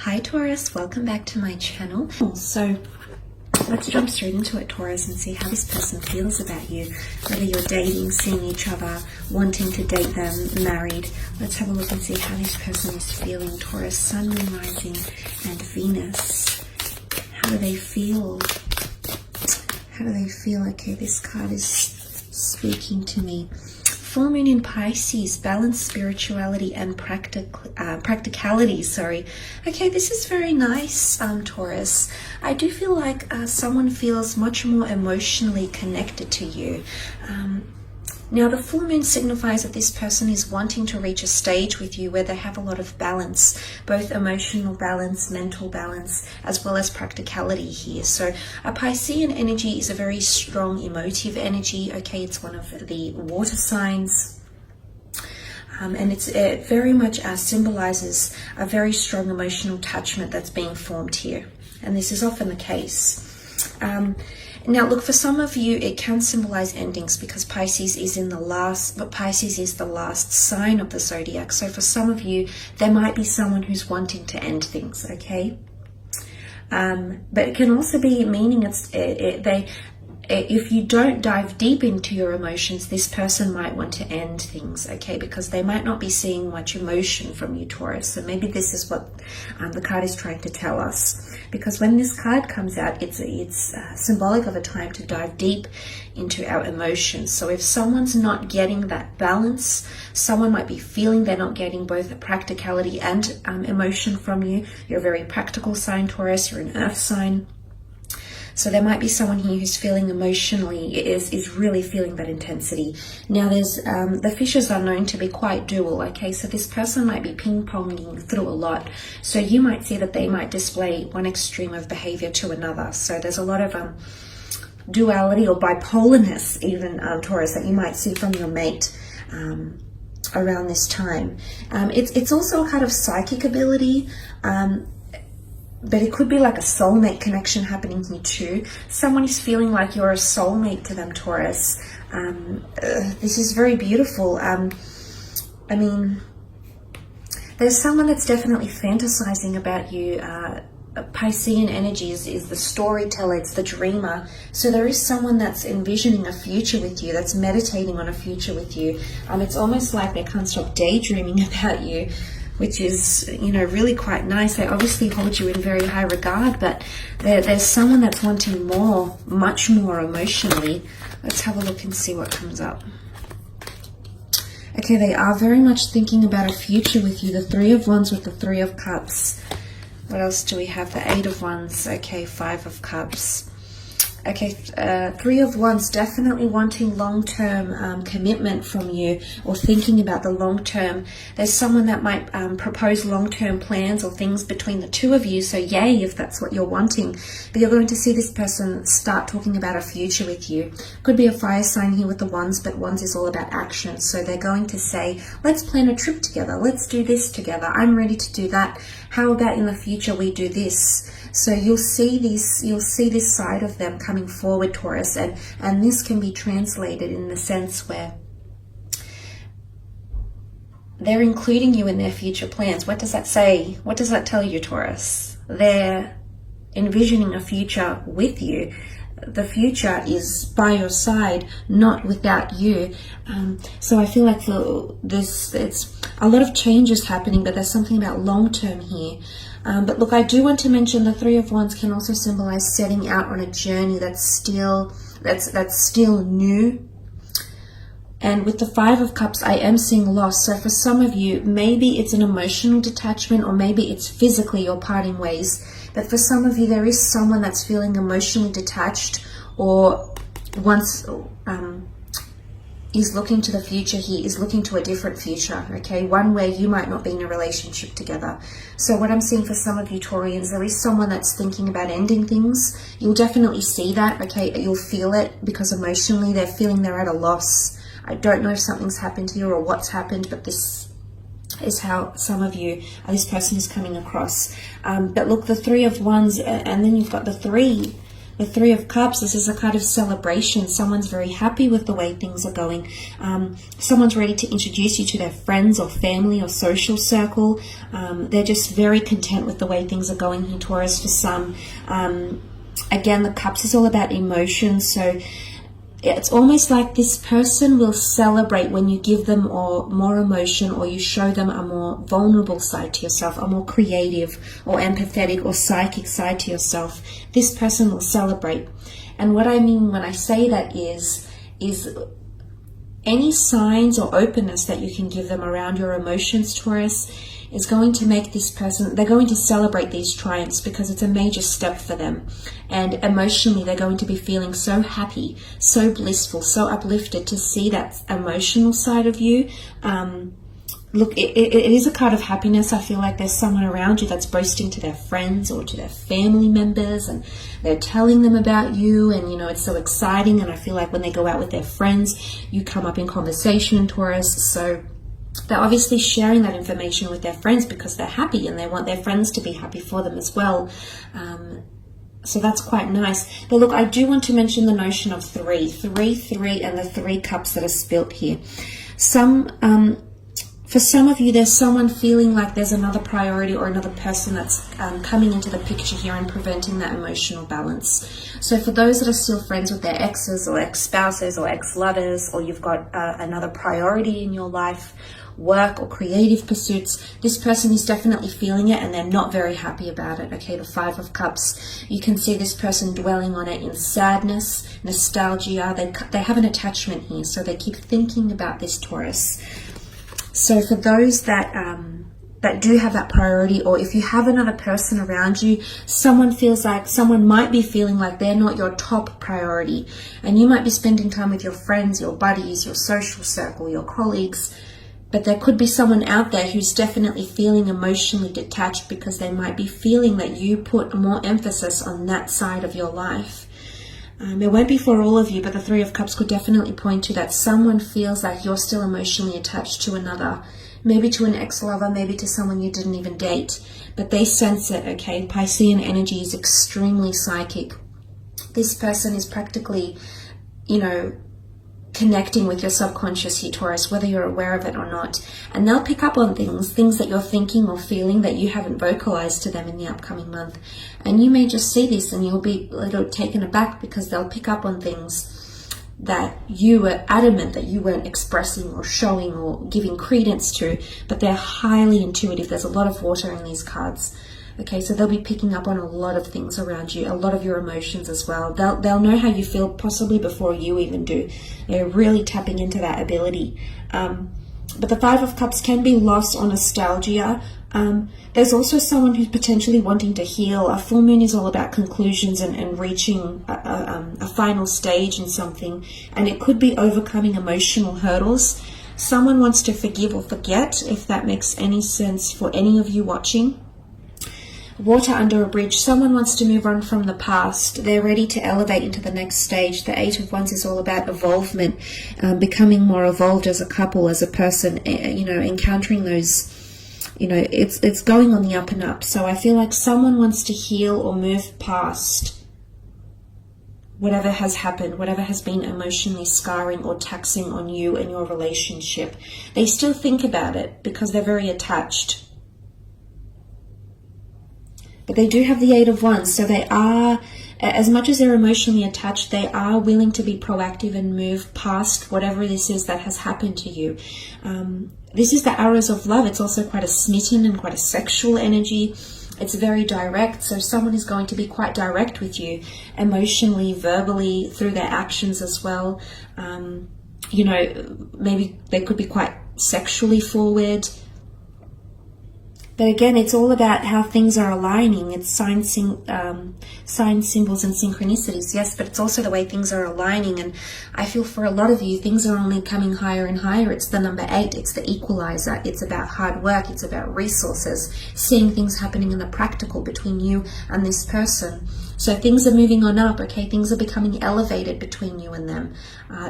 Hi Taurus, welcome back to my channel. So let's jump straight into it, Taurus, and see how this person feels about you. Whether you're dating, seeing each other, wanting to date them, married. Let's have a look and see how this person is feeling. Taurus, Sun, Moon, Rising, and Venus. How do they feel? How do they feel? Okay, this card is speaking to me. Full moon in Pisces, balance, spirituality, and practicality. Okay, this is very nice, Taurus. I do feel like someone feels much more emotionally connected to you. Now, the full moon signifies that this person is wanting to reach a stage with you where they have a lot of balance, both emotional balance, mental balance, as well as practicality here. So a Piscean energy is a very strong emotive energy. Okay, it's one of the water signs. And it very much symbolizes a very strong emotional attachment that's being formed here. And this is often the case. Now, look, for some of you, it can symbolize endings because Pisces is the last sign of the zodiac. So for some of you, there might be someone who's wanting to end things, okay? But it can also be meaning if you don't dive deep into your emotions, this person might want to end things, okay? Because they might not be seeing much emotion from you, Taurus. So maybe this is what the card is trying to tell us. Because when this card comes out, it's symbolic of a time to dive deep into our emotions. So if someone's not getting that balance, someone might be feeling they're not getting both practicality and emotion from you. You're a very practical sign, Taurus. You're an earth sign. So there might be someone here who's feeling emotionally, is really feeling that intensity. Now there's, the fishes are known to be quite dual, okay? So this person might be ping-ponging through a lot. So you might see that they might display one extreme of behavior to another. So there's a lot of duality or bipolarness even, Taurus, that you might see from your mate around this time. It's also a kind of psychic ability, but it could be like a soulmate connection happening here too. Someone is feeling like you're a soulmate to them, Taurus. This is very beautiful. I mean, there's someone that's definitely fantasizing about you. Piscean energy is the storyteller, it's the dreamer. So there is someone that's envisioning a future with you, that's meditating on a future with you. It's almost like they can't stop daydreaming about you, which is, really quite nice. They obviously hold you in very high regard, but there's someone that's wanting more, much more emotionally. Let's have a look and see what comes up. Okay, they are very much thinking about a future with you. The Three of Wands with the Three of Cups. What else do we have? The Eight of Wands. Okay, Five of Cups. Okay, Three of Wands, definitely wanting long-term commitment from you, or thinking about the long term. There's someone that might propose long-term plans or things between the two of you, so yay if that's what you're wanting. But you're going to see this person start talking about a future with you. Could be a fire sign here with the Wands, but Wands is all about action. So they're going to say, let's plan a trip together, let's do this together, I'm ready to do that. How about in the future we do this? So you'll see this side of them coming forward, Taurus, and this can be translated in the sense where they're including you in their future plans. What does that say? What does that tell you, Taurus? They're envisioning a future with you. The future is by your side, not without you. So I feel like for this, it's a lot of changes happening, but there's something about long term here. But look, I do want to mention the Three of Wands can also symbolize setting out on a journey that's still new. And with the Five of Cups, I am seeing loss. So for some of you, maybe it's an emotional detachment, or maybe it's physically you're parting ways. But for some of you, there is someone that's feeling emotionally detached, or once is looking to the future. He is looking to a different future, okay? One where you might not be in a relationship together. So what I'm seeing for some of you Taurians, there is someone that's thinking about ending things. You'll definitely see that, okay? You'll feel it because emotionally they're feeling they're at a loss. I don't know if something's happened to you or what's happened, but this is how some of you, this person is coming across. But look, the Three of Wands, and then you've got the Three The Three of Cups, this is a kind of celebration. Someone's very happy with the way things are going. Someone's ready to introduce you to their friends or family or social circle. They're just very content with the way things are going here, Taurus, for some. Again, the Cups is all about emotions, so it's almost like this person will celebrate when you give them more emotion, or you show them a more vulnerable side to yourself, a more creative or empathetic or psychic side to yourself. This person will celebrate. And what I mean when I say that is any signs or openness that you can give them around your emotions, Taurus, is going to make this person, they're going to celebrate these triumphs because it's a major step for them. And emotionally, they're going to be feeling so happy, so blissful, so uplifted to see that emotional side of you. Look, it is a card of happiness. I feel like there's someone around you that's boasting to their friends or to their family members, and they're telling them about you, and you know, it's so exciting. And I feel like when they go out with their friends, you come up in conversation, Taurus. So they're obviously sharing that information with their friends because they're happy and they want their friends to be happy for them as well. So that's quite nice. But look, I do want to mention the notion of three, and the 3 cups that are spilt here. For some of you, there's someone feeling like there's another priority or another person that's coming into the picture here and preventing that emotional balance. So for those that are still friends with their exes or ex-spouses or ex-lovers, or you've got another priority in your life, work or creative pursuits, this person is definitely feeling it and they're not very happy about it. Okay, the 5 of Cups, you can see this person dwelling on it in sadness, nostalgia. They have an attachment here, so they keep thinking about this, Taurus. So for those that do have that priority, or if you have another person around you, someone might be feeling like they're not your top priority, and you might be spending time with your friends, your buddies, your social circle, your colleagues, but there could be someone out there who's definitely feeling emotionally detached because they might be feeling that you put more emphasis on that side of your life. It won't be for all of you, but the 3 of Cups could definitely point to that someone feels like you're still emotionally attached to another, maybe to an ex-lover, maybe to someone you didn't even date, but they sense it, okay? Piscean energy is extremely psychic. This person is practically, you know, connecting with your subconscious here, Taurus, whether you're aware of it or not. And they'll pick up on things that you're thinking or feeling that you haven't vocalized to them in the upcoming month. And you may just see this and you'll be a little taken aback because they'll pick up on things that you were adamant that you weren't expressing or showing or giving credence to, but they're highly intuitive. There's a lot of water in these cards. Okay, so they'll be picking up on a lot of things around you, a lot of your emotions as well. They'll know how you feel possibly before you even do. They're really tapping into that ability. But the 5 of Cups can be lost on nostalgia. There's also someone who's potentially wanting to heal. A full moon is all about conclusions and reaching a final stage in something. And it could be overcoming emotional hurdles. Someone wants to forgive or forget, if that makes any sense for any of you watching. Water under a bridge. Someone wants to move on from the past. They're ready to elevate into the next stage. The 8 of Wands is all about evolvement, becoming more evolved as a couple, as a person, you know, encountering those, you know, it's going on the up and up. So I feel like someone wants to heal or move past whatever has happened, whatever has been emotionally scarring or taxing on you and your relationship. They still think about it because they're very attached. But they do have the 8 of Wands, so they are, as much as they're emotionally attached, they are willing to be proactive and move past whatever this is that has happened to you. This is the arrows of love. It's also quite a smitten and quite a sexual energy. It's very direct, so someone is going to be quite direct with you, emotionally, verbally, through their actions as well. You know, maybe they could be quite sexually forward. But again, it's all about how things are aligning. It's signs, symbols, and synchronicities, yes, but it's also the way things are aligning. And I feel for a lot of you, things are only coming higher and higher. It's the number 8. It's the equalizer. It's about hard work. It's about resources, seeing things happening in the practical between you and this person. So things are moving on up, okay? Things are becoming elevated between you and them,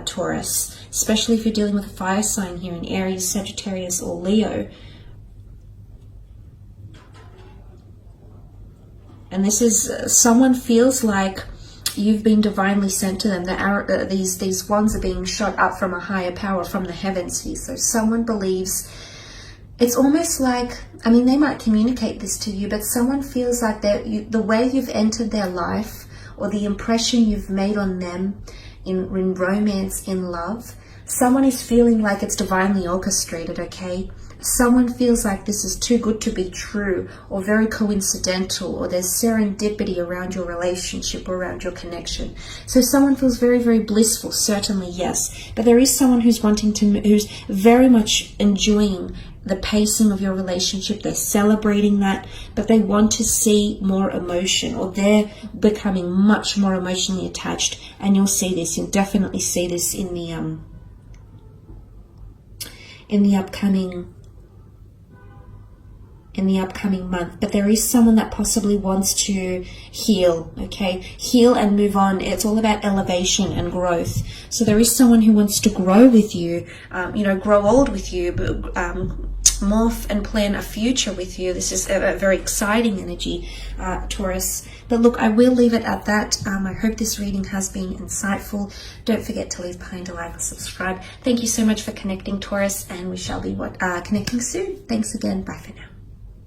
Taurus, especially if you're dealing with a fire sign here in Aries, Sagittarius, or Leo. And this is, someone feels like you've been divinely sent to them. These wands are being shot up from a higher power, from the heavens here. So someone believes, it's almost like, I mean, they might communicate this to you, but someone feels like the way you've entered their life, or the impression you've made on them in romance, in love, someone is feeling like it's divinely orchestrated, okay? Someone feels like this is too good to be true, or very coincidental, or there's serendipity around your relationship, or around your connection. So someone feels very, very blissful, certainly, yes. But there is someone who's who's very much enjoying the pacing of your relationship. They're celebrating that, but they want to see more emotion, or they're becoming much more emotionally attached. And you'll see this, you'll definitely see this in the upcoming month. But there is someone that possibly wants to heal, okay? Heal and move on. It's all about elevation and growth. So there is someone who wants to grow with you, grow old with you, but morph and plan a future with you. This is a very exciting energy, Taurus. But look, I will leave it at that. I hope this reading has been insightful. Don't forget to leave behind a like or subscribe. Thank you so much for connecting, Taurus, and we shall be connecting soon. Thanks again. Bye for now.